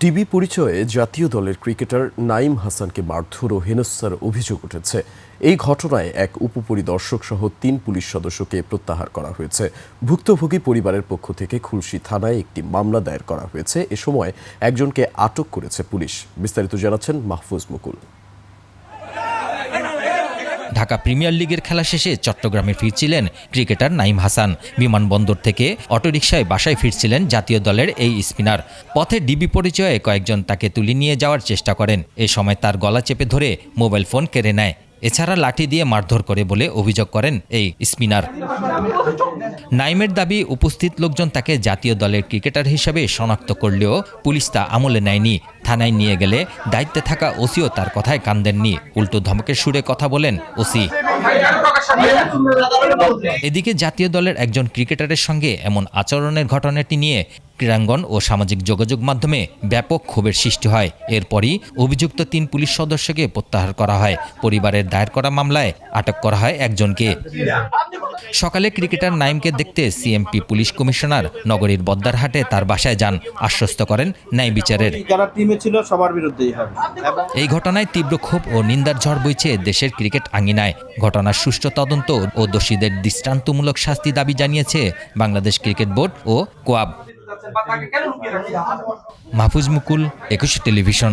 DB পরিচয়ে জাতীয় দলের ক্রিকেটার নাইম হাসানকে মারধর ও হেনস্থার অভিযোগ উঠেছে। এই ঘটনায় এক উপপরিদর্শক সহ ৩ পুলিশ সদস্যকে প্রত্যাহার করা হয়েছে। ভুক্তভোগী পরিবারের পক্ষ থেকে খুলশী থানায় একটি মামলা দায়ের করা হয়েছে। এ সময় একজনকে আটক করেছে পুলিশ। বিস্তারিত জানাচ্ছেন মাহফুজ মুকুল। ঢাকা প্রিমিয়ার লিগের খেলা শেষে চট্টগ্রামে ফিরছিলেন ক্রিকেটার নাইম হাসান। বিমানবন্দর থেকে অটোরিকশায় বাসায় ফিরছিলেন জাতীয় দলের এই স্পিনার। পথে ডিবি পরিচয়ে কয়েকজন তাকে তুলে নিয়ে যাওয়ার চেষ্টা করেন। এ সময় তার গলা চেপে ধরে মোবাইল ফোন কেড়ে নেয়। এছাড়া লাঠি দিয়ে মারধর করে বলে অভিযোগ করেন এই স্পিনার। নাইমের দাবি, উপস্থিত লোকজন তাকে জাতীয় দলের ক্রিকেটার হিসেবে শনাক্ত করলেও পুলিশ তা আমলে নেয়নি। থানায় নিয়ে গেলে দায়িত্বে থাকা ওসিও তার কথায় কান দেননি। উল্টো ধমকের সুরে কথা বলেন ওসি। এদিকে জাতীয় দলের একজন ক্রিকেটারের সঙ্গে এমন আচরণের ঘটনাটি নিয়ে ক্রীড়াঙ্গন ও সামাজিক যোগাযোগ মাধ্যমে ব্যাপক ক্ষোভের সৃষ্টি হয়। এরপরই অভিযুক্ত ৩ পুলিশ সদস্যকে প্রত্যাহার করা হয়। পরিবারের দায়ের করা মামলায় আটক করা হয় একজনকে। সকালে ক্রিকেটার নাইমকে দেখতে সিএমপি পুলিশ কমিশনার নগরীর বদ্দারহাটে তার বাসায় যান। আশ্বস্ত করেন ন্যায় বিচারের। যারা টিমে ছিল সবার বিরুদ্ধেই হবে। এই ঘটনায় তীব্র ক্ষোভ ও নিন্দার ঝড় বইছে দেশের ক্রিকেট আঙ্গিনায়। ঘটনার সুষ্ঠু তদন্ত ও দোষীদের দৃষ্টান্তমূলক শাস্তি দাবি জানিয়েছে বাংলাদেশ ক্রিকেট বোর্ড ও কোয়াব। মাহফুজ মুকুল, ২১ টেলিভিশন।